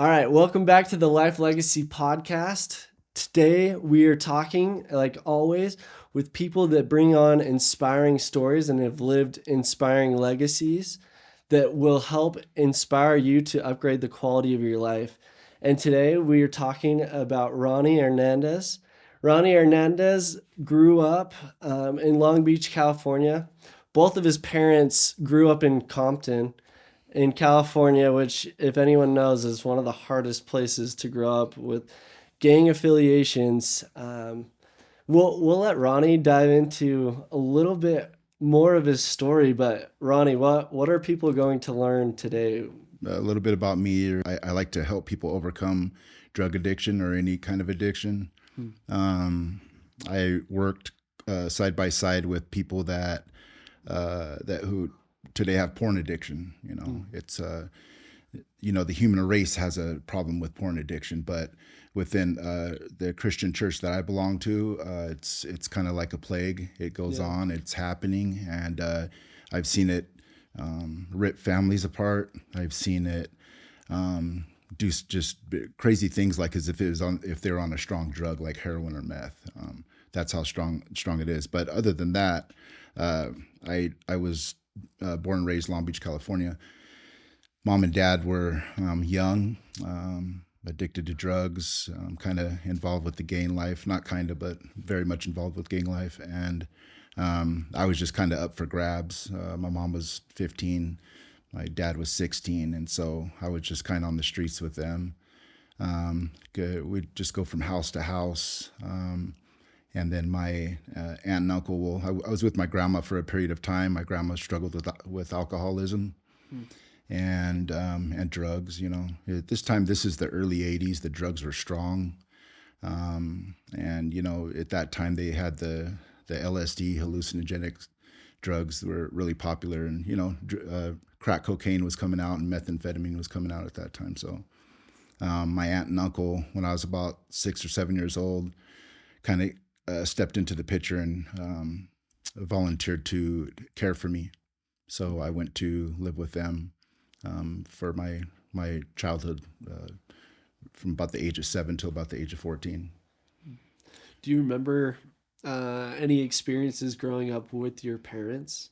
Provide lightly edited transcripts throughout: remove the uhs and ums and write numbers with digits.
All right, welcome back to the Life Legacy Podcast. Today we are talking, like always, with people that bring on inspiring stories and have lived inspiring legacies that will help inspire you to upgrade the quality of your life. And today we are talking about Ronnie Hernandez. Ronnie Hernandez grew up in Long Beach, California. Both of his parents grew up in Compton in California, which, if anyone knows, is one of the hardest places to grow up with gang affiliations. We'll let Ronnie dive into a little bit more of his story. But Ronnie, what are people going to learn today? A little bit about me. I like to help people overcome drug addiction or any kind of addiction. Hmm. I worked side by side with people that who today have porn addiction. It's the human race has a problem with porn addiction, but within the Christian church that I belong to, it's kind of like a plague. It goes Yeah. on, it's happening, and I've seen it rip families apart. I've seen it do just crazy things, like as if they're on a strong drug like heroin or meth. That's how strong it is. But other than that, I was born and raised Long Beach, California. Mom and dad were young, addicted to drugs, kind of involved with the gang life, not kind of, but very much involved with gang life. And I was just kind of up for grabs. My mom was 15, my dad was 16. And so I was just kind of on the streets with them. We'd just go from house to house. And then my aunt and uncle, I was with my grandma for a period of time. My grandma struggled with alcoholism and drugs. At this time, this is the early '80s. The drugs were strong, and at that time they had the LSD, hallucinogenic drugs, were really popular, and crack cocaine was coming out and methamphetamine was coming out at that time. So my aunt and uncle, when I was about 6 or 7 years old, kind of stepped into the picture and volunteered to care for me. So I went to live with them for my childhood, from about the age of 7 till about the age of 14. Do you remember any experiences growing up with your parents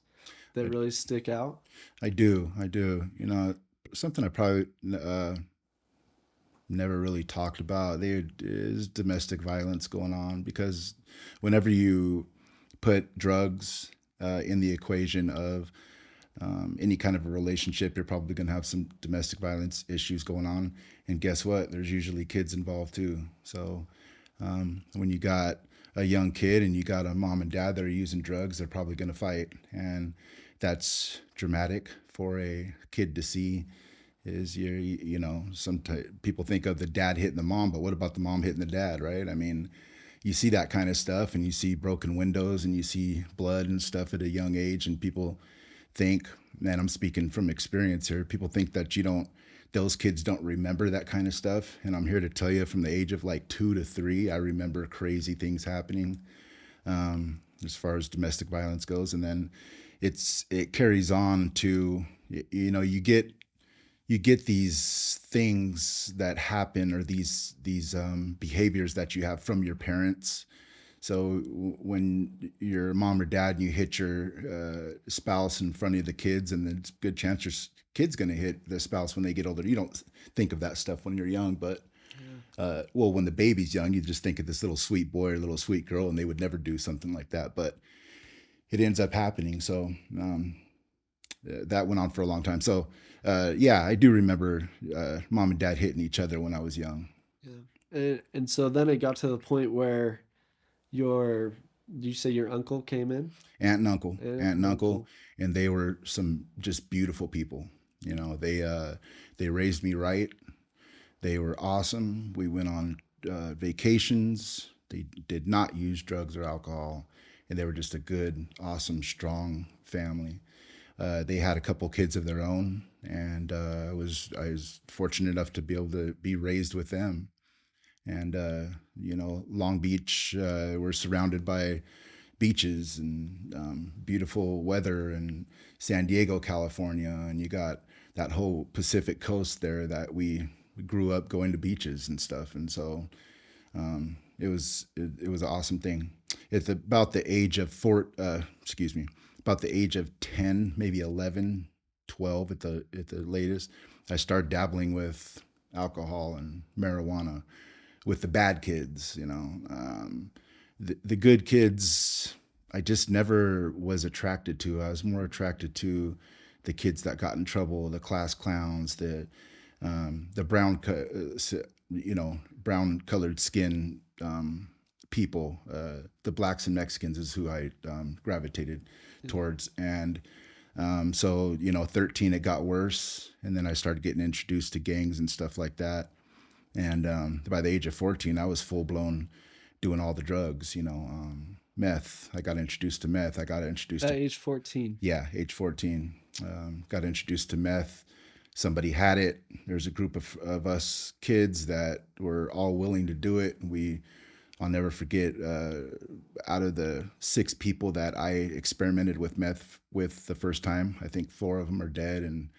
that I, really stick out? I do. Something I probably never really talked about. There is domestic violence going on, because whenever you put drugs in the equation of any kind of a relationship, you're probably going to have some domestic violence issues going on. And guess what? There's usually kids involved too. So when you got a young kid and you got a mom and dad that are using drugs, they're probably going to fight. And that's dramatic for a kid to see. People think of the dad hitting the mom, but what about the mom hitting the dad, right? I mean, you see that kind of stuff, and you see broken windows and you see blood and stuff at a young age, and people think, man, I'm speaking from experience here, people think that those kids don't remember that kind of stuff. And I'm here to tell you, from the age of like 2 to 3, I remember crazy things happening as far as domestic violence goes. And then it carries on to, you get these things that happen, or these behaviors that you have from your parents. So when you're mom or dad and you hit your spouse in front of the kids, and there's a good chance your kid's going to hit the spouse when they get older. You don't think of that stuff when you're young, but when the baby's young, you just think of this little sweet boy or little sweet girl, and they would never do something like that. But it ends up happening. So that went on for a long time. So I do remember mom and dad hitting each other when I was young. Yeah. And so then it got to the point where did you say your uncle came in? Aunt and uncle, Uncle. and they were some just beautiful people. They raised me right. They were awesome. We went on vacations. They did not use drugs or alcohol, and they were just a good, awesome, strong family. They had a couple kids of their own, and I was fortunate enough to be able to be raised with them. And Long Beach, we're surrounded by beaches and beautiful weather, and San Diego, California, and you got that whole Pacific coast there that we grew up going to beaches and stuff, and so it was an awesome thing. At about the age of about the age of 10, maybe 11, 12 at the latest, I started dabbling with alcohol and marijuana with the bad kids. The good kids, I just never was attracted to. I was more attracted to the kids that got in trouble, the class clowns, the brown colored skin people. The blacks and Mexicans is who I gravitated towards. And so 13, it got worse, and then I started getting introduced to gangs and stuff like that. And by the age of 14, I was full blown doing all the drugs. Meth. I got introduced to meth. I got introduced At to age 14. Yeah, age 14. Got introduced to meth. Somebody had it. There's a group of us kids that were all willing to do it. I'll never forget, out of the 6 people that I experimented with meth with the first time, I think 4 of them are dead and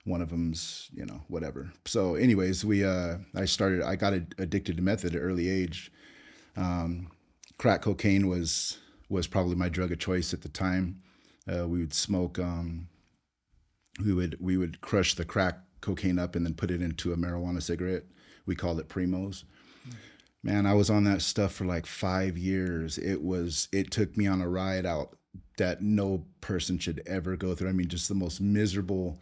one of them's, whatever. So anyways, I got addicted to meth at an early age. Crack cocaine was probably my drug of choice at the time. We would smoke, we would crush the crack cocaine up and then put it into a marijuana cigarette. We called it Primos. Man, I was on that stuff for like 5 years. It took me on a ride out that no person should ever go through. I mean, just the most miserable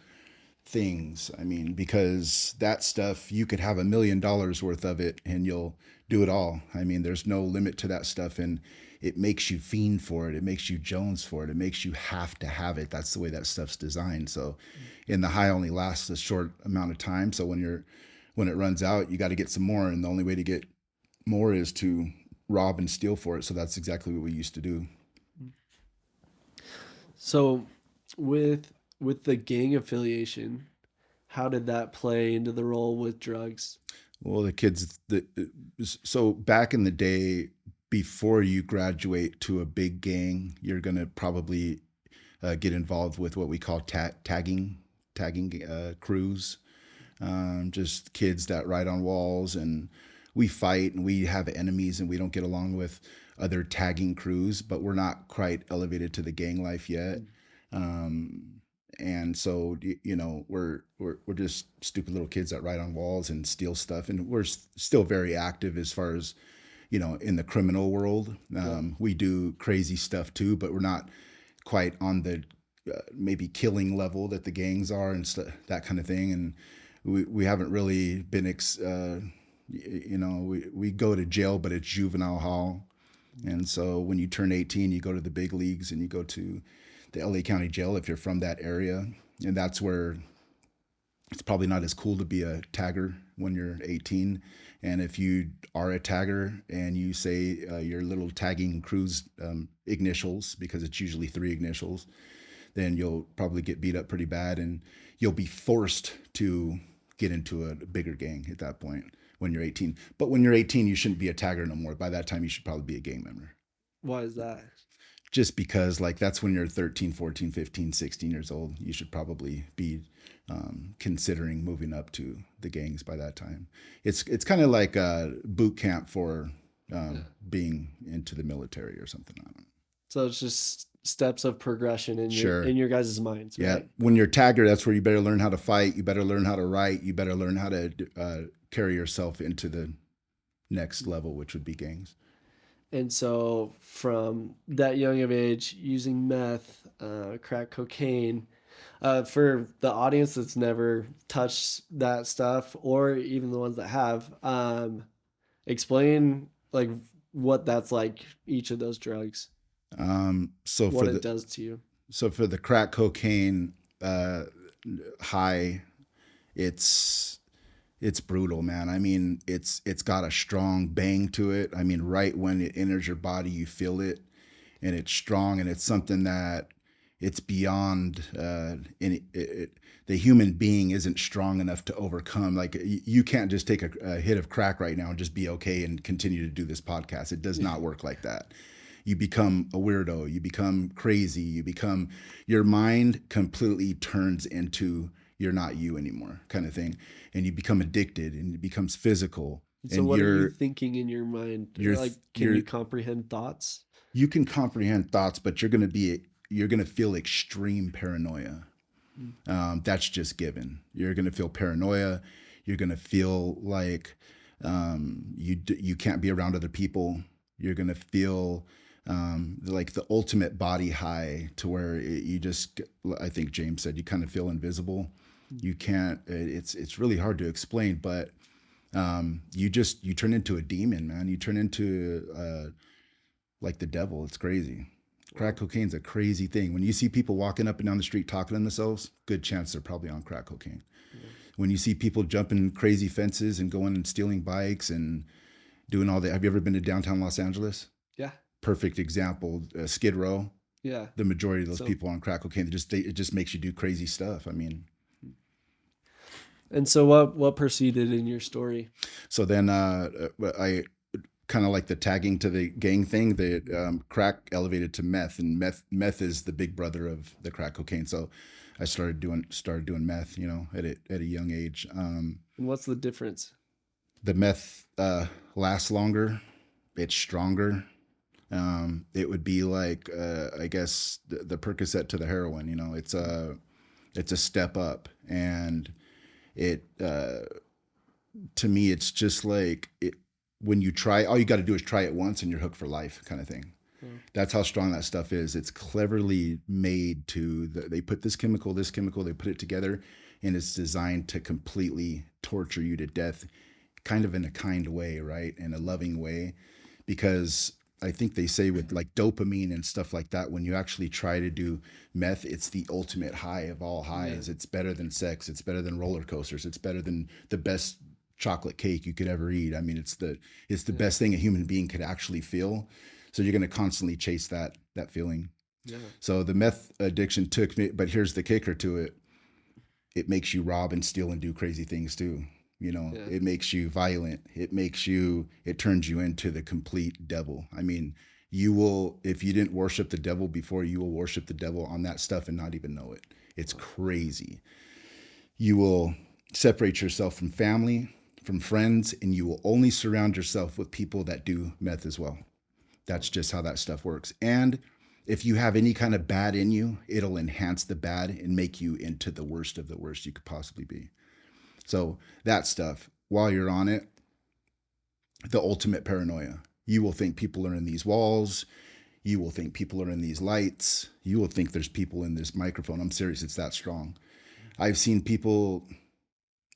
things. I mean, because that stuff, you could have $1 million worth of it and you'll do it all. I mean, there's no limit to that stuff, and it makes you fiend for it. It makes you Jones for it. It makes you have to have it. That's the way that stuff's designed. So, and the high only lasts a short amount of time. So when it runs out, you got to get some more, and the only way to get more is to rob and steal for it. So that's exactly what we used to do. So with the gang affiliation, how did that play into the role with drugs? Well, so back in the day, before you graduate to a big gang, you're going to probably get involved with what we call tagging crews. Just kids that ride on walls, and we fight and we have enemies and we don't get along with other tagging crews, but we're not quite elevated to the gang life yet. And so, we're just stupid little kids that ride on walls and steal stuff. And we're still very active as far as, in the criminal world. We do crazy stuff too, but we're not quite on the maybe killing level that the gangs are and that kind of thing. And we haven't really been, we go to jail, but it's juvenile hall. And so when you turn 18, you go to the big leagues and you go to the LA County Jail if you're from that area. And that's where it's probably not as cool to be a tagger when you're 18. And if you are a tagger and you say your little tagging crew's initials, because it's usually 3 initials, then you'll probably get beat up pretty bad, and you'll be forced to get into a bigger gang at that point when you're 18. But when you're 18, you shouldn't be a tagger no more. By that time, you should probably be a gang member. Why is that? Just because that's when you're 13, 14, 15, 16 years old. You should probably be considering moving up to the gangs by that time. It's kind of like a boot camp for being into the military or something. I don't know. So it's just steps of progression in your guys' minds. Yeah. Right? When you're tagger, that's where you better learn how to fight. You better learn how to write. You better learn how to carry yourself into the next level, which would be gangs. And so from that young of age, using meth, crack cocaine, for the audience that's never touched that stuff, or even the ones that have, explain like what that's like, each of those drugs. So what it does to you. So for the crack cocaine high, it's brutal, man. I mean, it's got a strong bang to it. I mean, right when it enters your body, you feel it, and it's strong, and it's something that it's beyond the human being isn't strong enough to overcome. Like, you can't just take a hit of crack right now and just be okay and continue to do this podcast. It does not work like that. You become a weirdo. You become crazy. Your mind completely turns into you're not you anymore, kind of thing. And you become addicted, and it becomes physical. So And what are you thinking in your mind? you're Like, can you're you comprehend thoughts? you can comprehend thoughts, but you're gonna feel extreme paranoia. Mm. That's just given. You're gonna feel paranoia. You're gonna feel like you can't be around other people. You're gonna feel like the ultimate body high, to where you just, I think James said, you kind of feel invisible. Mm. You can't. It's really hard to explain, but you turn into a demon, man. You turn into like the devil. It's crazy. Crack Wow. cocaine's a crazy thing. When you see people walking up and down the street talking to themselves, good chance they're probably on crack cocaine. Yeah. When you see people jumping crazy fences and going and stealing bikes and doing all that, have you ever been to downtown Los Angeles? Yeah. Perfect example. Skid Row. Yeah. The majority of those So, people on crack cocaine, it just makes you do crazy stuff. I mean, and so what proceeded in your story? so then I kind of like the tagging to the gang thing. The crack elevated to meth, and meth is the big brother of the crack cocaine. So I started doing meth, at a young age. And what's the difference? The meth lasts longer, it's stronger. It would be like I guess the Percocet to the heroin. It's a step up, and it to me it's just like it. When you try, all you got to do is try it once and you're hooked for life, kind of thing. Hmm. That's how strong that stuff is. It's cleverly made they put this chemical, they put it together, and it's designed to completely torture you to death, kind of in a kind way, right? In a loving way. Because I think they say with like dopamine and stuff like that, when you actually try to do meth, it's the ultimate high of all highs. Yeah. It's better than sex. It's better than roller coasters. It's better than the best chocolate cake you could ever eat. I mean, it's the Yeah. best thing a human being could actually feel. So you're going to constantly chase that feeling. Yeah. So the meth addiction took me, but here's the kicker to it. It makes you rob and steal and do crazy things too. Yeah. It makes you violent. It turns you into the complete devil. I mean, if you didn't worship the devil before, you will worship the devil on that stuff and not even know it. It's Wow. crazy. You will separate yourself from family, from friends, and you will only surround yourself with people that do meth as well. That's just how that stuff works. And if you have any kind of bad in you, it'll enhance the bad and make you into the worst of the worst you could possibly be. So that stuff, while you're on it, the ultimate paranoia. You will think people are in these walls. You will think people are in these lights. You will think there's people in this microphone. I'm serious. It's that strong. I've seen people,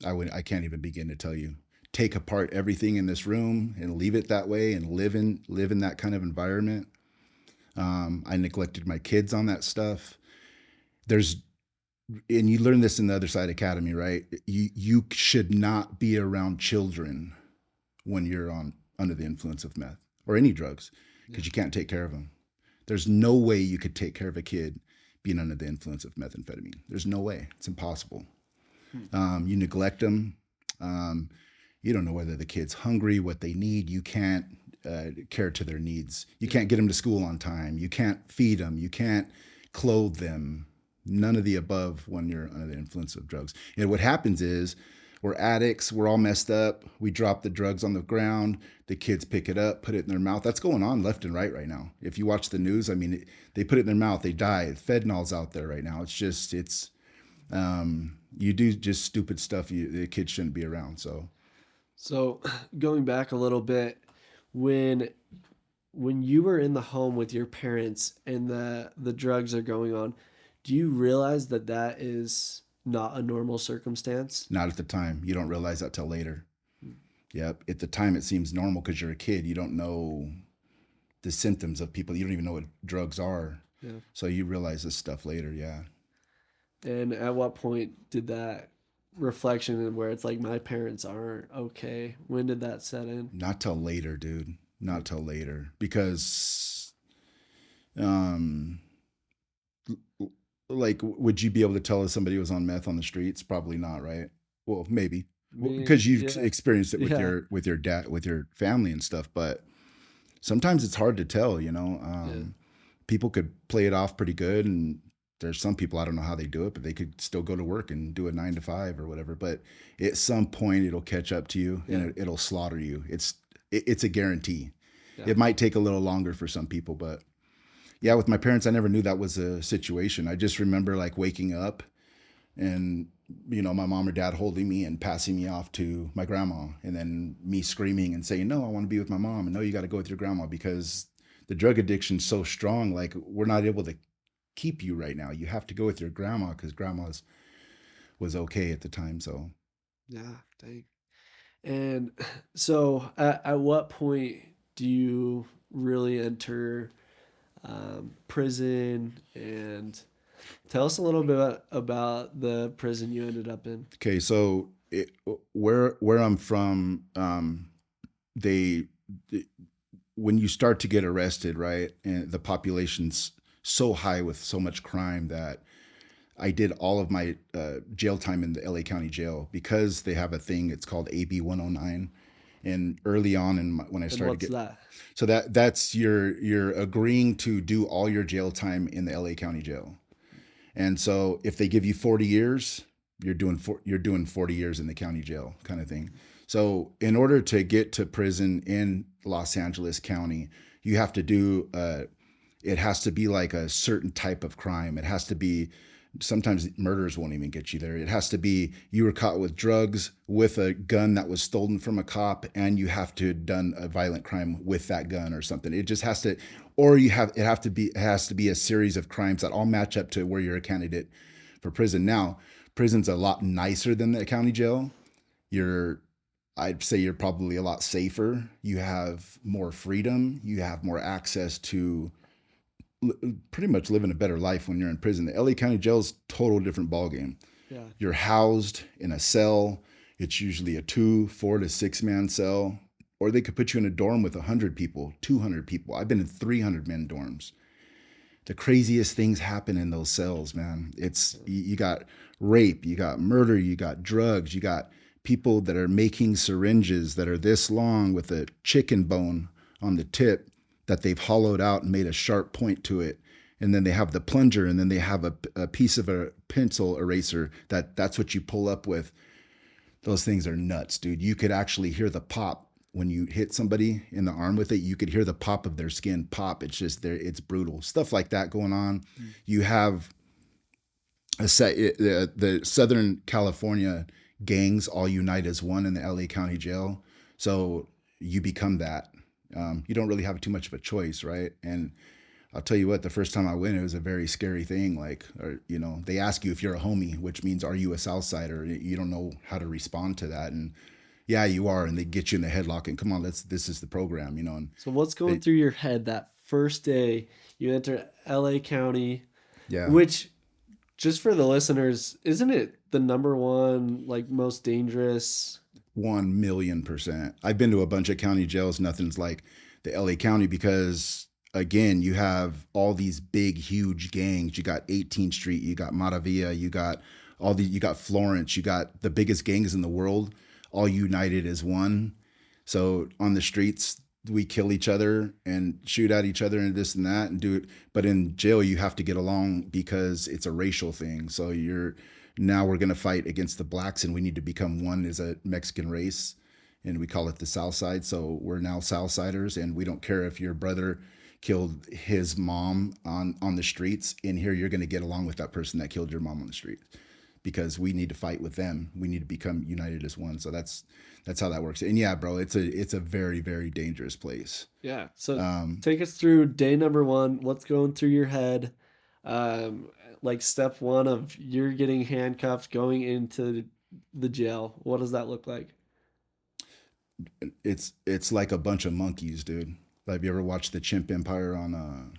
I can't even begin to tell you, take apart everything in this room and leave it that way and live in that kind of environment. I neglected my kids on that stuff. And you learn this in the Other Side Academy, right? You should not be around children when you're under the influence of meth or any drugs, because Yeah. you can't take care of them. There's no way you could take care of a kid being under the influence of methamphetamine. There's no way. It's impossible. Hmm. You neglect them. You don't know whether the kid's hungry, what they need. You can't care to their needs. You can't get them to school on time. You can't feed them. You can't clothe them. None of the above when you're under the influence of drugs. What happens is we're addicts. We're all messed up. We drop the drugs on the ground. The kids pick it up, put it in their mouth. That's going on left and right now. If you watch the news, I mean, they put it in their mouth. They die. Fentanyl's out there right now. You do just stupid stuff the kids shouldn't be around. So going back a little bit, when you were in the home with your parents and the drugs are going on, do you realize that that is not a normal circumstance? Not at the time. You don't realize that till later. Yep. At the time, it seems normal because you're a kid. You don't know the symptoms of people. You don't even know what drugs are. Yeah. So you realize this stuff later. Yeah. And at what point did that reflection where it's like my parents aren't okay? When did that set in? Not till later, dude. Not till later. Because, um, like, would you be able to tell if somebody was on meth on the streets? Probably not, right? Well, maybe. Me, Because you've yeah, experienced it yeah, with your dad, with your family and stuff. But sometimes it's hard to tell. yeah, People could play it off pretty good, and there's some people, I don't know how they do it, but they could still go to work and do a 9 to 5 or whatever. But at some point, it'll catch up to you Yeah. and it'll slaughter you. It's a guarantee. Yeah. It might take a little longer for some people, but yeah, with my parents, I never knew that was a situation. I just remember like waking up and my mom or dad holding me and passing me off to my grandma, and then me screaming and saying, no, I want to be with my mom, and no, you got to go with your grandma because the drug addiction's so strong. Like, we're not able to keep you right now. You have to go with your grandma because grandma's was okay at the time. So Yeah. Dang. And so, at what point do you really enter prison? And tell us a little bit about the prison you ended up in. okay, so where I'm from, they when you start to get arrested, right, and the population's so high with so much crime that I did all of my jail time in the LA County Jail because they have a thing. It's called AB 109. And early on, when I And started what's that? so that's you're agreeing to do all your jail time in the LA County Jail. And so if they give you 40 years, you're doing 40 years in the county jail, kind of thing. So in order to get to prison in Los Angeles County, you have to do it has to be like a certain type of crime. It has to be, sometimes murders won't even get you there. It has to be you were caught with drugs, with a gun that was stolen from a cop, and you have to have done a violent crime with that gun or something. It just has to, or it has to be a series of crimes that all match up to where you're a candidate for prison. Now, prison's a lot nicer than the county jail. I'd say you're probably a lot safer. You have more freedom. You have more access to pretty much living a better life when you're in prison. The LA County Jail is total different ballgame. Yeah. You're housed in a cell. It's usually a 4 to 6 man cell, or they could put you in a dorm with 100 people, 200 people. I've been in 300 man dorms. The craziest things happen in those cells, man. You got rape, you got murder, you got drugs, you got people that are making syringes that are this long with a chicken bone on the tip that they've hollowed out and made a sharp point to it. And then they have the plunger, and then they have a piece of a pencil eraser that's what you pull up with. Those things are nuts, dude. You could actually hear the pop when you hit somebody in the arm with it. You could hear the pop of their skin pop. It's just there. It's brutal stuff like that going on. You have the Southern California gangs all unite as one in the LA County Jail. So you become that. You don't really have too much of a choice, right? And I'll tell you what, the first time I went, it was a very scary thing. Like, they ask you if you're a homie, which means, are you a Southsider? You don't know how to respond to that. And yeah, you are. And they get you in the headlock and come on, this is the program, And So what's going through your head that first day you enter LA County, yeah, which, just for the listeners, isn't it the number one, like, most dangerous? 1,000,000%. I've been to a bunch of county jails. Nothing's like the LA County because, again, you have all these big, huge gangs. You got 18th Street, you got Maravilla, you got you got Florence, you got the biggest gangs in the world, all united as one. So on the streets, we kill each other and shoot at each other and this and that and do it. But in jail, you have to get along because it's a racial thing. So now we're going to fight against the blacks, and we need to become one as a Mexican race, and we call it the South Side. So we're now Southsiders, and we don't care if your brother killed his mom on the streets. In here, you're going to get along with that person that killed your mom on the street because we need to fight with them. We need to become united as one. So that's how that works. And yeah, bro, it's a very, very dangerous place. Yeah. So take us through day number one. What's going through your head? Like step one of you're getting handcuffed going into the jail. What does that look like? It's like a bunch of monkeys, dude. Have you ever watched the Chimp Empire on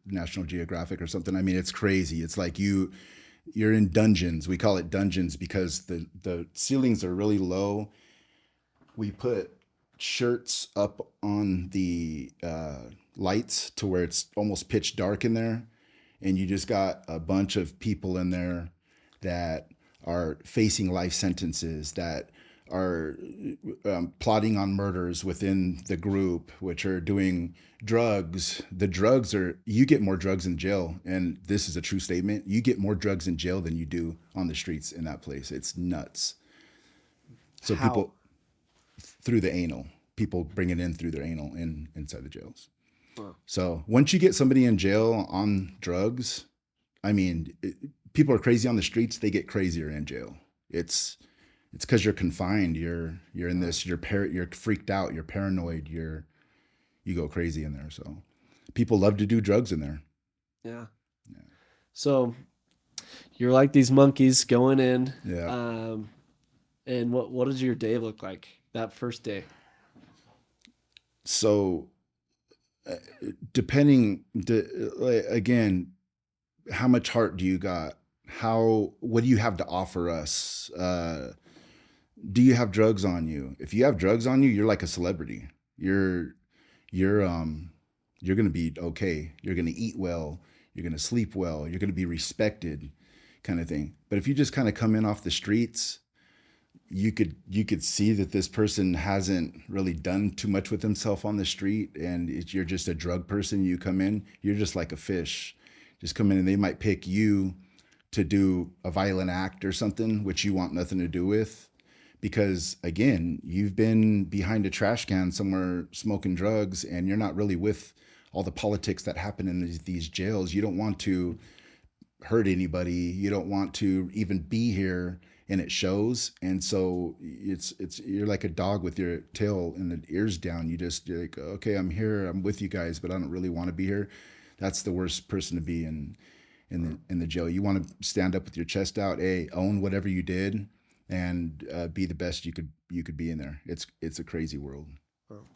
National Geographic or something? I mean, it's crazy. It's like you're in dungeons. We call it dungeons because the ceilings are really low. We put shirts up on the lights to where it's almost pitch dark in there. And you just got a bunch of people in there that are facing life sentences, that are plotting on murders within the group, which are doing drugs. The drugs are, you get more drugs in jail. And this is a true statement. You get more drugs in jail than you do on the streets in that place. It's nuts. So How? people, through the anal, people bring it in through their anal inside the jails. Wow. So once you get somebody in jail on drugs, I mean, people are crazy on the streets. They get crazier in jail. It's because you're confined. You're in this. You're freaked out. You're paranoid. You go crazy in there. So people love to do drugs in there. Yeah. So you're like these monkeys going in. Yeah. And what does your day look like that first day? So depending, again, how much heart do you got? What do you have to offer us? Do you have drugs on you? If you have drugs on you, you're like a celebrity. You're you're gonna be okay. You're gonna eat well. You're gonna sleep well. You're gonna be respected, kind of thing. But if you just kind of come in off the streets, you could see that this person hasn't really done too much with himself on the street, and you're just a drug person. You come in, you're just like a fish. Just come in, and they might pick you to do a violent act or something, which you want nothing to do with. Because again, you've been behind a trash can somewhere smoking drugs, and you're not really with all the politics that happen in these jails. You don't want to hurt anybody. You don't want to even be here, and it shows. And so it's you're like a dog with your tail and the ears down. You're like, okay, I'm here, I'm with you guys, but I don't really want to be here. That's the worst person to be in the jail. You want to stand up with your chest out, hey, own whatever you did, and be the best you could be in there. It's a crazy world.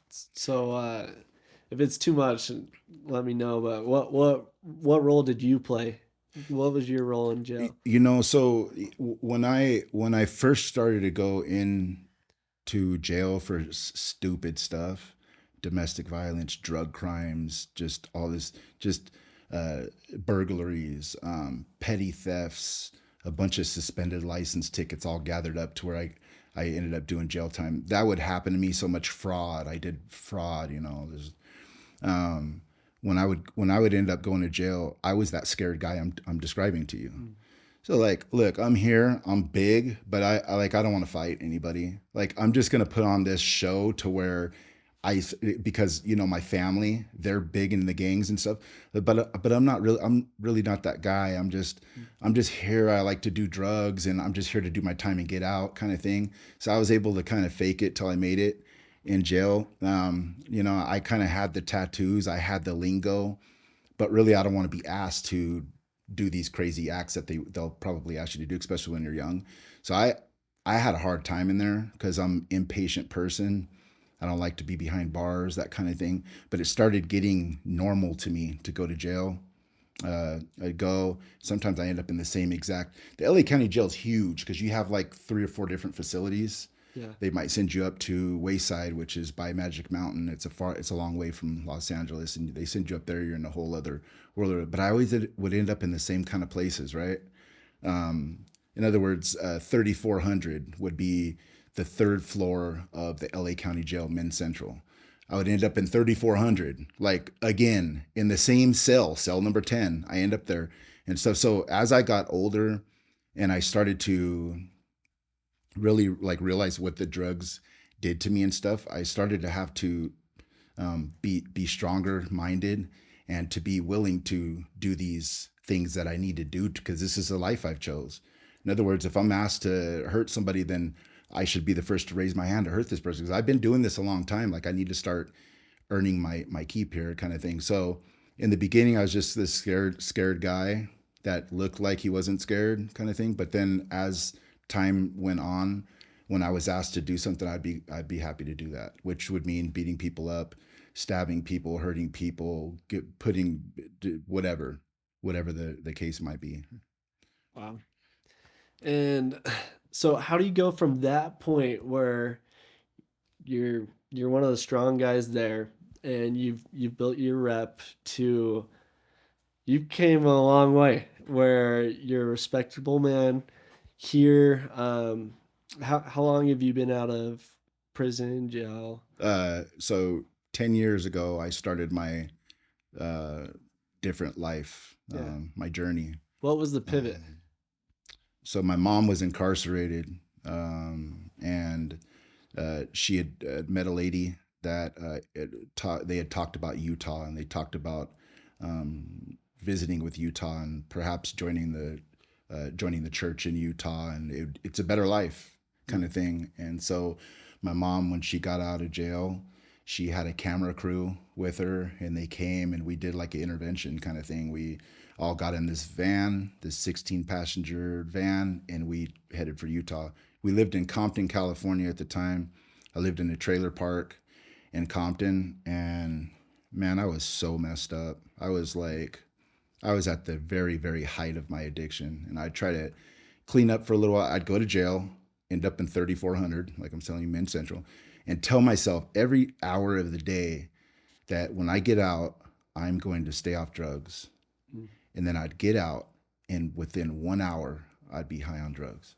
So if it's too much, let me know. But what role did you play? What was your role in jail? So when I first started to go into jail for stupid stuff, domestic violence, drug crimes, just all this, just uh, burglaries, petty thefts, a bunch of suspended license tickets all gathered up to where I ended up doing jail time. That would happen to me. So much fraud. I did fraud. There's um, when I would end up going to jail, I was that scared guy I'm describing to you. So like, look, I'm here, I'm big, but I don't want to fight anybody. Like I'm just gonna put on this show to where because my family, they're big in the gangs and stuff. But I'm really not that guy. I'm just here. I like to do drugs, and I'm just here to do my time and get out, kind of thing. So I was able to kind of fake it till I made it in jail. I kind of had the tattoos, I had the lingo, but really I don't want to be asked to do these crazy acts that they'll probably ask you to do, especially when you're young. So I had a hard time in there because I'm an impatient person. I don't like to be behind bars, that kind of thing. But it started getting normal to me to go to jail. I'd go. Sometimes I end up in the same exact. The LA County Jail is huge because you have like 3 or 4 different facilities. Yeah. They might send you up to Wayside, which is by Magic Mountain. It's a long way from Los Angeles, and they send you up there. You're in a whole other world. But I always would end up in the same kind of places, right? In other words, 3,400 would be the third floor of the LA County Jail, Men's Central. I would end up in 3,400, like again, in the same cell number 10. I end up there and stuff. So as I got older and I started to really like realize what the drugs did to me and stuff, I started to have to be stronger minded and to be willing to do these things that I need to do because this is the life I've chose. In other words, if I'm asked to hurt somebody, then I should be the first to raise my hand to hurt this person because I've been doing this a long time. Like I need to start earning my keep here, kind of thing. So in the beginning, I was just this scared guy that looked like he wasn't scared, kind of thing. But then as time went on, when I was asked to do something, I'd be happy to do that, which would mean beating people up, stabbing people, hurting people, putting whatever the case might be. Wow. And so how do you go from that point where you're one of the strong guys there and you've built your rep to you came a long way where you're a respectable man here, How long have you been out of prison, jail? So 10 years ago, I started my uh, different life, Yeah. my journey. What was the pivot? Um, so my mom was incarcerated, and she had met a lady that they had talked about Utah, and they talked about visiting with Utah and perhaps joining the church in Utah, and it's a better life kind of thing. And so my mom, when she got out of jail, she had a camera crew with her, and they came and we did like an intervention kind of thing. We all got in this van, this 16 passenger van, and we headed for Utah. We lived in Compton, California at the time. I lived in a trailer park in Compton, and man, I was so messed up. I was at the very, very height of my addiction, and I'd try to clean up for a little while. I'd go to jail, end up in 3400, like I'm telling you, Men's Central, and tell myself every hour of the day that when I get out, I'm going to stay off drugs. Mm. And then I'd get out, and within 1 hour, I'd be high on drugs.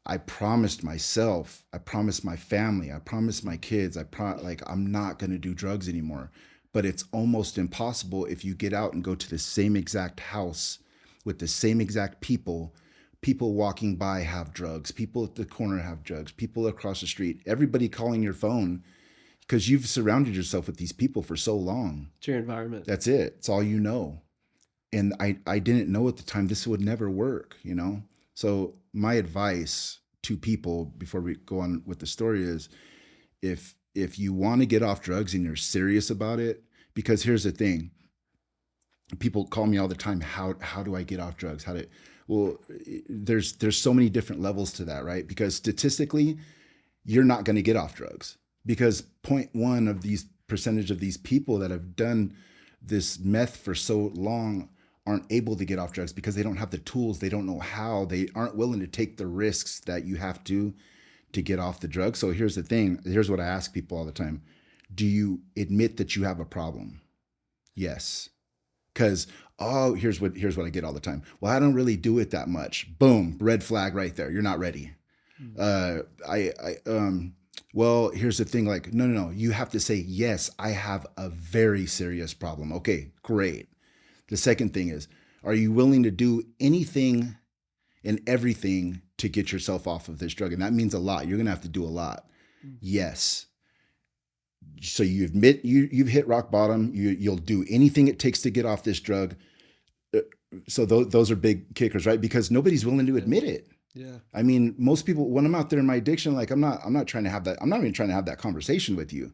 I promised myself, I promised my family, I promised my kids, like I'm not going to do drugs anymore. But it's almost impossible if you get out and go to the same exact house with the same exact people. People walking by have drugs, people at the corner have drugs, people across the street, everybody calling your phone because you've surrounded yourself with these people for so long. It's your environment. That's it. It's all you know. And I didn't know at the time this would never work, you know? So my advice to people before we go on with the story is if you want to get off drugs and you're serious about it, because here's the thing, people call me all the time, how do I get off drugs? Well, there's so many different levels to that, right? Because statistically, you're not going to get off drugs because 0.1 of these percentage of these people that have done this meth for so long aren't able to get off drugs because they don't have the tools, they don't know how, they aren't willing to take the risks that you have to get off the drug. So here's the thing, here's what I ask people all the time. Do you admit that you have a problem? Yes. Because here's what I get all the time. Well, I don't really do it that much. Boom, red flag right there. You're not ready. Well, here's the thing, like, no. You have to say, yes, I have a very serious problem. Okay, great. The second thing is, are you willing to do anything and everything to get yourself off of this drug? And that means a lot. You're going to have to do a lot. Yes. So you admit you've hit rock bottom. You'll do anything it takes to get off this drug. So those are big kickers, right? Because nobody's willing to admit it. Yeah. I mean, most people, when I'm out there in my addiction, like I'm not trying to have that. I'm not even trying to have that conversation with you.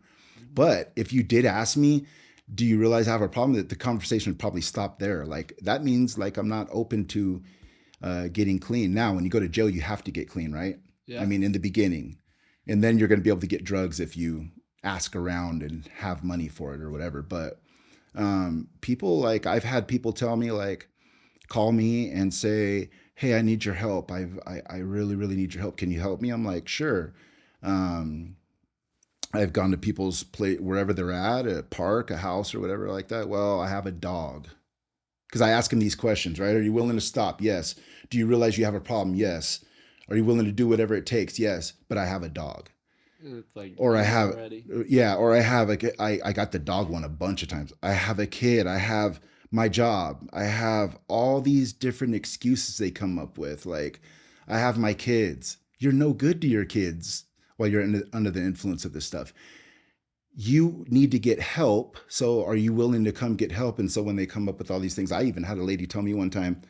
But if you did ask me, do you realize I have a problem? That the conversation would probably stop there. Like that means like I'm not open to getting clean. Now, when you go to jail, you have to get clean, right? Yeah. I mean, in the beginning, and then you're going to be able to get drugs if you ask around and have money for it or whatever. But people, like I've had people tell me, like, call me and say, hey, I need your help. I really, really need your help. Can you help me? I'm like, sure. I've gone to people's place wherever they're at, a park, a house, or whatever like that. Well, I have a dog. Because I ask them these questions, right? Are you willing to stop? Yes. Do you realize you have a problem? Yes. Are you willing to do whatever it takes? Yes. But I have a dog. It's like, Or I have, already. yeah, or I have, like, I got the dog one a bunch of times. I have a kid. I have my job. I have all these different excuses they come up with. Like, I have my kids. You're no good to your kids while you're under the influence of this stuff. You need to get help. So are you willing to come get help? And so when they come up with all these things, I even had a lady tell me one time,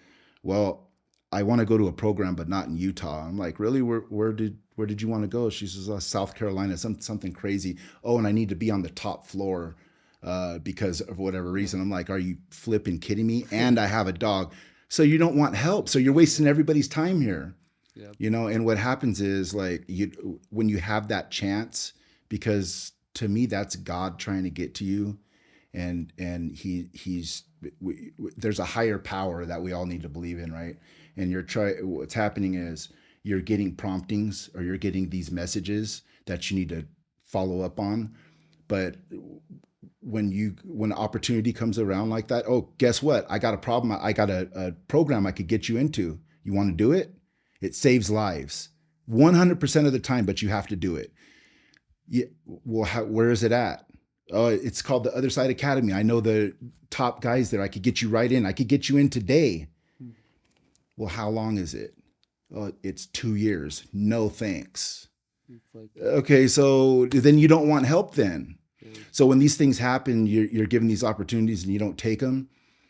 well, I want to go to a program, but not in Utah. I'm like, really? Where did you want to go? She says, South Carolina, something crazy. Oh, and I need to be on the top floor because of whatever reason. I'm like, are you flipping kidding me? And I have a dog. So you don't want help. So you're wasting everybody's time here. Yep. You know, and what happens is like when you have that chance, because to me, that's God trying to get to you. And there's a higher power that we all need to believe in, right? And what's happening is you're getting promptings or you're getting these messages that you need to follow up on. But when opportunity comes around like that, oh, guess what? I got a problem. I got a program I could get you into. You want to do it? It saves lives. 100% of the time, but you have to do it. Yeah. Well, where is it at? Oh, it's called the Other Side Academy. I know the top guys there. I could get you right in. I could get you in today. Well, how long is it? Oh, it's 2 years. No thanks. Like, Okay, so then you don't want help then. yeah. So when these things happen, you're given these opportunities and you don't take them.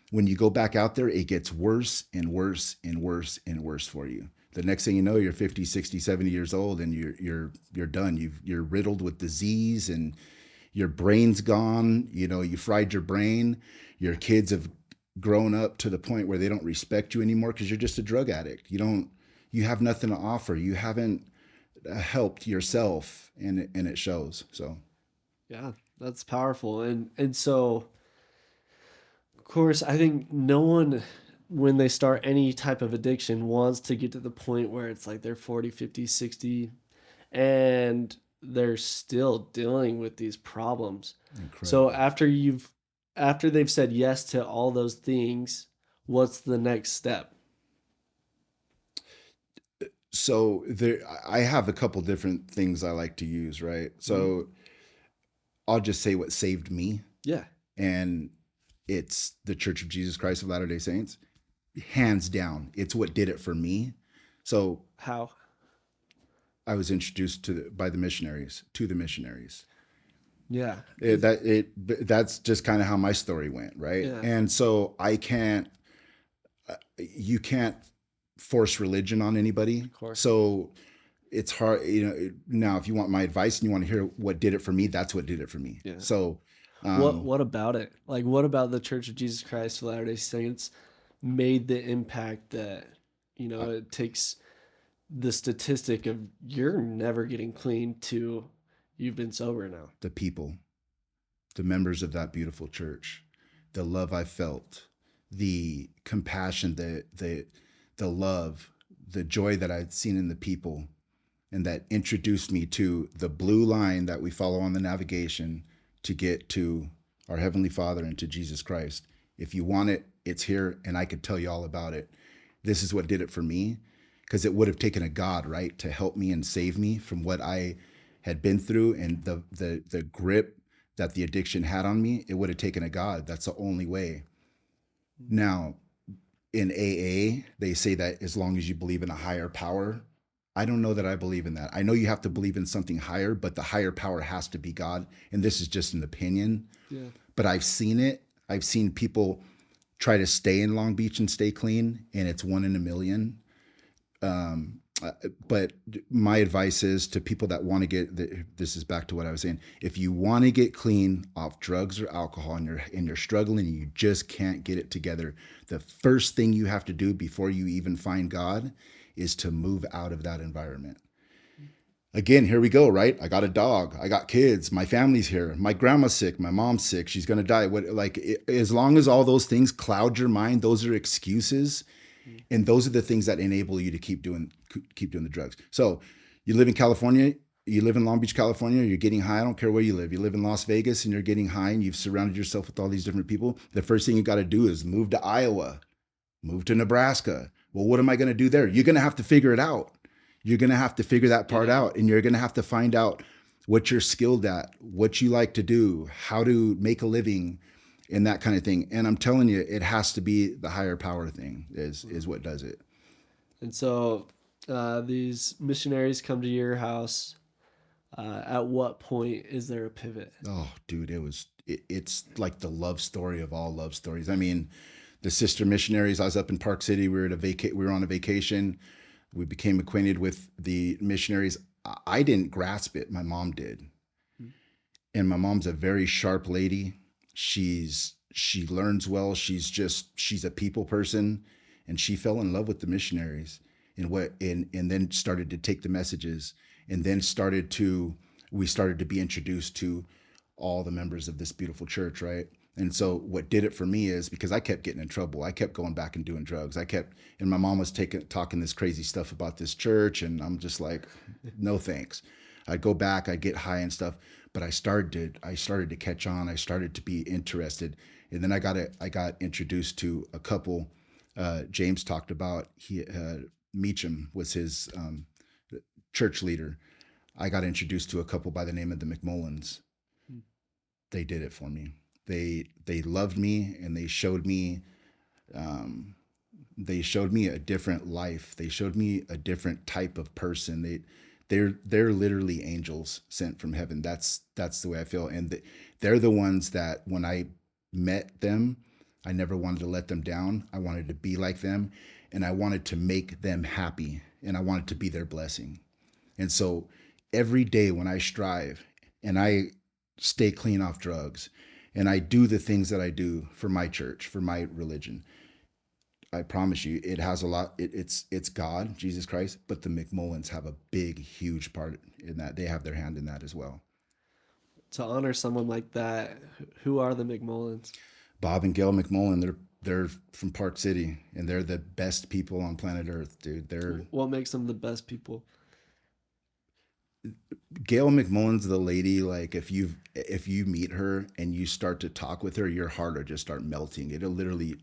When you go back out there, it gets worse and worse and worse and worse for you. The next thing you know, you're 50, 60, 70 years old and you're done. You're riddled with disease and your brain's gone. You know, you fried your brain. Your kids have grown up to the point where they don't respect you anymore because you're just a drug addict. You have nothing to offer. You haven't helped yourself, and it shows. So Yeah, that's powerful. And so, of course, I think no one, when they start any type of addiction, wants to get to the point where it's like they're 40, 50, 60, and they're still dealing with these problems. So incredible. after they've said yes to all those things, what's the next step? So there, I have a couple different things I like to use, right? Mhm. So I'll just say what saved me, Yeah. and it's the Church of Jesus Christ of Latter-day Saints. Hands down, it's what did it for me. So How? I was introduced by the missionaries to the missionaries. Yeah. That's just kind of how my story went, right? Yeah. And so you can't force religion on anybody. Of course. So it's hard, now if you want my advice and you want to hear what did it for me, that's what did it for me. Yeah. So What about it? Like, what about the Church of Jesus Christ of Latter-day Saints made the impact that, it takes the statistic of you're never getting clean to you've been sober now. the people, the members of that beautiful church, the love I felt, the compassion, the love, the joy that I'd seen in the people, and that introduced me to the blue line that we follow on the navigation to get to our Heavenly Father and to Jesus Christ. If you want it, it's here, and I could tell you all about it. This is what did it for me, because it would have taken a God, right, to help me and save me from what I had been through and the grip that the addiction had on me. It would have taken a God. That's the only way. Now, in AA, they say that as long as you believe in a higher power, I don't know that I believe in that. I know you have to believe in something higher, but the higher power has to be God. And this is just an opinion, Yeah. but I've seen it. I've seen people try to stay in Long Beach and stay clean, and it's 1 in a million. But my advice is to people that want to this is back to what I was saying. If you want to get clean off drugs or alcohol and you're struggling and you just can't get it together, the first thing you have to do before you even find God is to move out of that environment. Again, here we go, right? I got a dog. I got kids. My family's here. My grandma's sick. My mom's sick. She's going to die. As long as all those things cloud your mind, those are excuses. And those are the things that enable you to keep doing the drugs. So you live in California, you live in Long Beach, California, you're getting high. I don't care where you live. You live in Las Vegas and you're getting high and you've surrounded yourself with all these different people. The first thing you got to do is move to Iowa, move to Nebraska. Well, what am I going to do there? You're going to have to figure it out. You're going to have to figure that part out, and you're going to have to find out what you're skilled at, what you like to do, how to make a living, and that kind of thing. And I'm telling you, it has to be the higher power thing is what does it. And so these missionaries come to your house. At what point is there a pivot? Oh, dude, it's like the love story of all love stories. I mean, the sister missionaries, I was up in Park City. We were on a vacation. We became acquainted with the missionaries. I didn't grasp it. My mom did. And my mom's a very sharp lady. She learns well. She's a people person, and she fell in love with the missionaries and then started to take the messages, and then we started to be introduced to all the members of this beautiful church, right? And so what did it for me is because I kept getting in trouble. I kept going back and doing drugs. And my mom was talking this crazy stuff about this church, and I'm just like, no thanks. I'd go back, I'd get high and stuff, but I started to catch on. I started to be interested, and then I got introduced to a couple. James talked about Meacham was his church leader, I got introduced to a couple by the name of the McMullins. They did it for me. They loved me, and um, they showed me a different life. They showed me a different type of person. They're literally angels sent from heaven. That's the way I feel. And they're the ones that when I met them, I never wanted to let them down. I wanted to be like them, and I wanted to make them happy, and I wanted to be their blessing. And so every day when I strive and I stay clean off drugs and I do the things that I do for my church, for my religion, I promise you, it has a lot. It's God, Jesus Christ, but the McMullins have a big, huge part in that. They have their hand in that as well. To honor someone like that, who are the McMullins? Bob and Gail McMullen, they're from Park City, and they're the best people on planet Earth, dude. They're What makes them the best people? Gail McMullen's the lady. Like if you meet her and you start to talk with her, your heart will just start melting. It'll literally.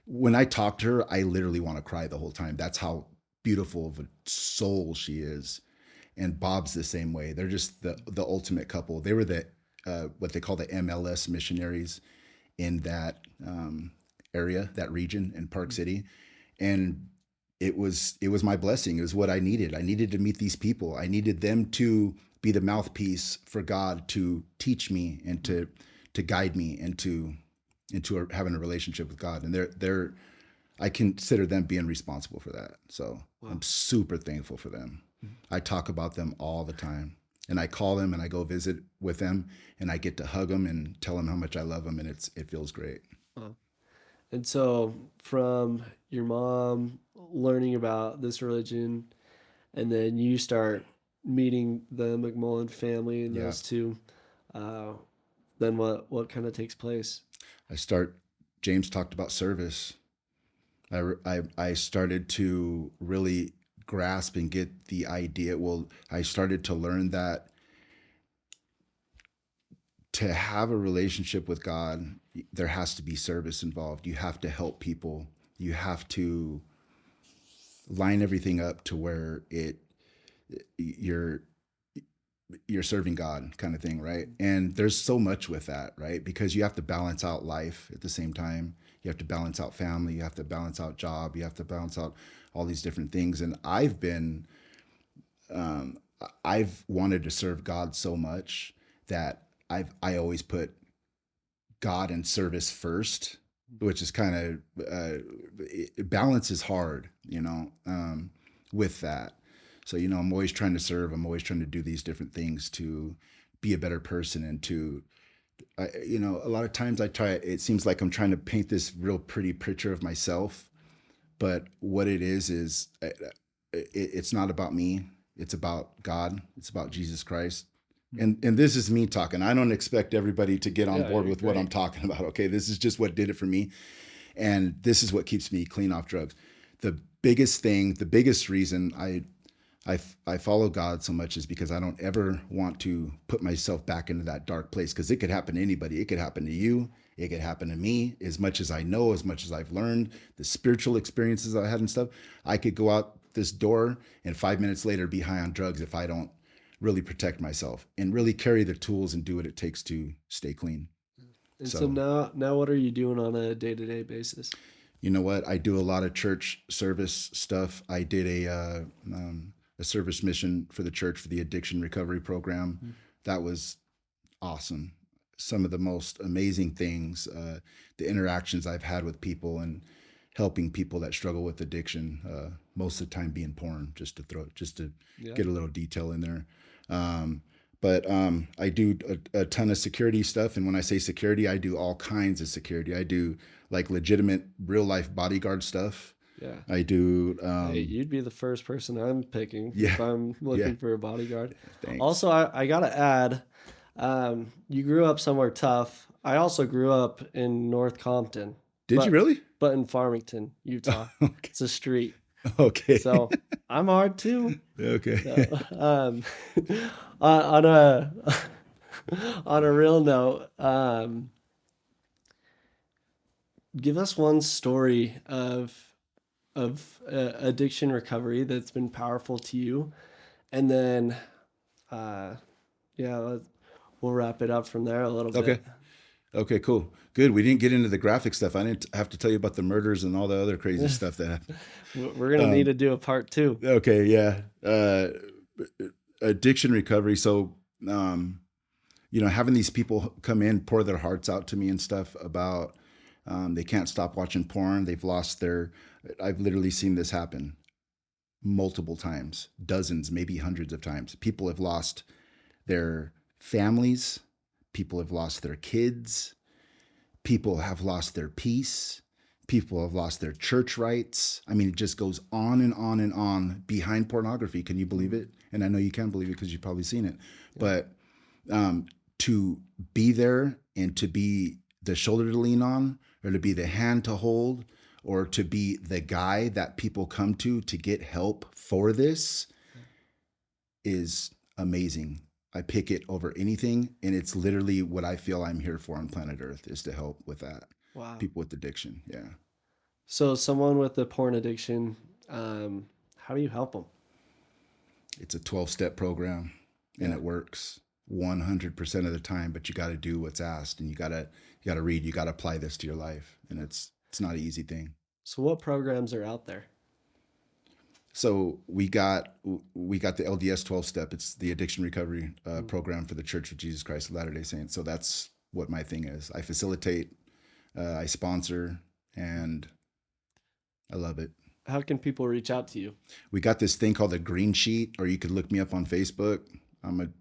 When I talk to her, I literally want to cry the whole time. That's how beautiful of a soul she is. And Bob's the same way. They're just the ultimate couple. They were the what they call the MLS missionaries in that area, that region in Park City, and it was my blessing. It was what I needed. I needed to meet these people. I needed them to be the mouthpiece for God to teach me and to guide me into having a relationship with God. And they're I consider them being responsible for that. So Wow. I'm super thankful for them. I talk about them all the time. And I call them and I go visit with them and I get to hug them and tell them how much I love them, and it feels great. Wow. And so, from your mom learning about this religion, and then you start meeting the McMullen family and Yeah. those two, uh, then what kind of takes place? I start James talked about service. I started to really grasp and get the idea. Well, I started to learn that to have a relationship with God, there has to be service involved. You have to help people. You have to line everything up to where you're you're serving God kind of thing, right? And there's so much with that, right? Because you have to balance out life at the same time. You have to balance out family. You have to balance out job. You have to balance out all these different things. And um, I've wanted to serve God so much that I always put God and service first, which is kind of balance is hard, with that. So I'm always trying to serve. I'm always trying to do these different things to be a better person and a lot of times I try. It seems like I'm trying to paint this real pretty picture of myself, but what it is it's not about me. It's about God. It's about Jesus Christ. And this is me talking. I don't expect everybody to get on Yeah, board you're with what I'm great. talking about. Okay, this is just what did it for me, and this is what keeps me clean off drugs. The biggest reason I follow God so much is because I don't ever want to put myself back into that dark place, because it could happen to anybody. It could happen to you. It could happen to me. As much as I know, as much as I've learned, the spiritual experiences I had and stuff, I could go out this door and 5 minutes later be high on drugs if I don't really protect myself and really carry the tools and do what it takes to stay clean. And so So, now what are you doing on a day-to-day basis? you know what? I do a lot of church service stuff. I did a service mission for the church for the addiction recovery program. Mm. That was awesome. Some of the most amazing things, the interactions I've had with people and helping people that struggle with addiction. Most of the time being porn, just to Yeah. get a little detail in there. Um, but I do a ton of security stuff, and when I say security, I do all kinds of security. I do like legitimate real life bodyguard stuff. Yeah. I do. Hey, you'd be the first person I'm picking Yeah, if I'm yeah. looking for a bodyguard. Thanks. Also, I gotta add, you grew up somewhere tough. I also grew up in North Compton, Did you but really? but in Farmington, Utah. Okay. It's a street. Okay. So I'm hard too. Okay. So, on a on a real note, give us one story of addiction recovery that's been powerful to you, And then, uh, yeah, we'll wrap it up from there a little Okay. bit. Okay, cool. Good. We didn't get into the graphic stuff. I didn't have to tell you about the murders and all the other crazy stuff that happened. We're gonna need Um, to do a part two. okay, yeah. Addiction recovery. So, having these people come in, pour their hearts out to me and stuff about they can't stop watching porn. They've lost their. I've literally seen this happen multiple times, dozens, maybe hundreds of times. People have lost their families. People have lost their kids. People have lost their peace. People have lost their church rights. I mean, it just goes on and on and on behind pornography. Can you believe it? And I know you can believe it because you've probably seen it. Yeah. But to be there and to be the shoulder to lean on, or to be the hand to hold, or to be the guy that people come to get help for this is amazing. I pick it over anything, and it's literally what I feel I'm here for on planet Earth, is to help with that. Wow. People with addiction. Yeah. So someone with a porn addiction, how do you help them? It's a 12-step program, and Yeah. it works 100% of the time, but you got to do what's asked, and you got to read, you got to apply this to your life, and it's not an easy thing. So what programs are out there? So we got the LDS 12-step. It's the addiction recovery program for the Church of Jesus Christ of Latter-day Saints. So that's what my thing is. I facilitate, I sponsor, and I love it. How can people reach out to you? We got this thing called the Green Sheet, or you could look me up on Facebook. I'm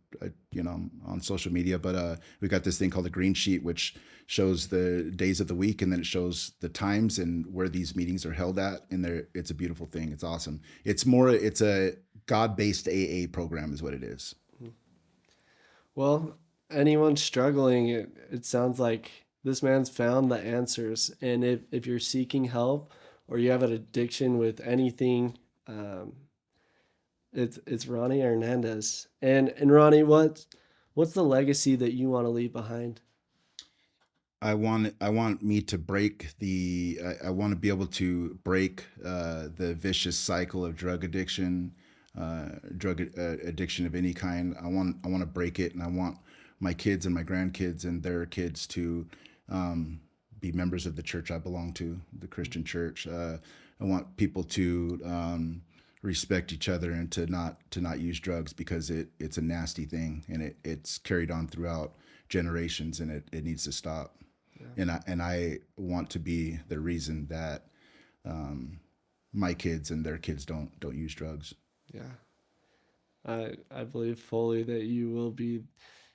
on social media, but we got this thing called the Green Sheet, which shows the days of the week, and then it shows the times and where these meetings are held at. And it's a beautiful thing. It's awesome. It's a God-based AA program, is what it is. Well, anyone struggling, it sounds like this man's found the answers. And if you're seeking help or you have an addiction with anything, it's Ronnie Hernandez. And Ronnie, what's the legacy that you want to leave behind? I want me to break I want to be able to break the vicious cycle of drug addiction, addiction of any kind. I want to break it, and I want my kids and my grandkids and their kids to be members of the church I belong to, the Christian church. I want people to respect each other and to not use drugs, because it's a nasty thing, and it's carried on throughout generations, and it needs to stop. Yeah. And I want to be the reason that my kids and their kids don't use drugs. Yeah. I believe fully that you will be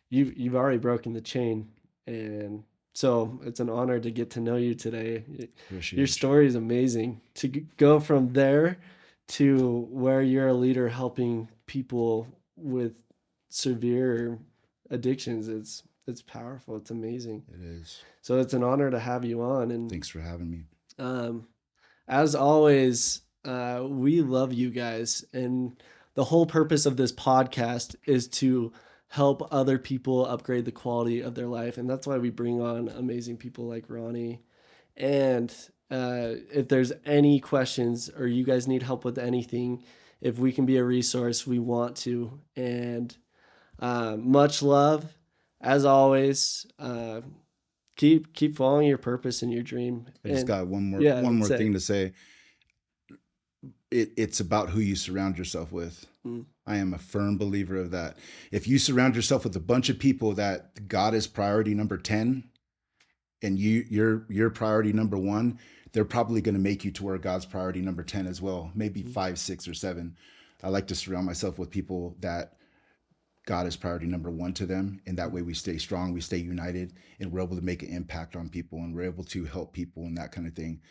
you've already broken the chain, and so it's an honor to get to know you today. Your story is amazing. To go from there to where you're a leader helping people with severe addictions, it's powerful. It's amazing. It is. So it's an honor to have you on. And thanks for having me. As always, we love you guys, and the whole purpose of this podcast is to help other people upgrade the quality of their life, and that's why we bring on amazing people like Ronnie. And if there's any questions or you guys need help with anything, if we can be a resource, we want to. And much love, as always. Keep following your purpose and your dream. I just got one more thing to say. It's about who you surround yourself with. I am a firm believer of that. If you surround yourself with a bunch of people that God is priority number 10, and you're priority number 1, they're probably going to make you to where God's priority number 10 as well, maybe 5, 6, or 7. I like to surround myself with people that God is priority number 1 to them, and that way we stay strong, we stay united, and we're able to make an impact on people, and we're able to help people and that kind of thing.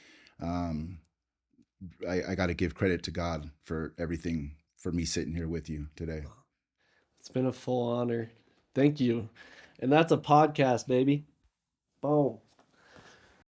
I got to give credit to God for everything, for me sitting here with you today. It's been a full honor. Thank you. And that's a podcast, baby. Boom.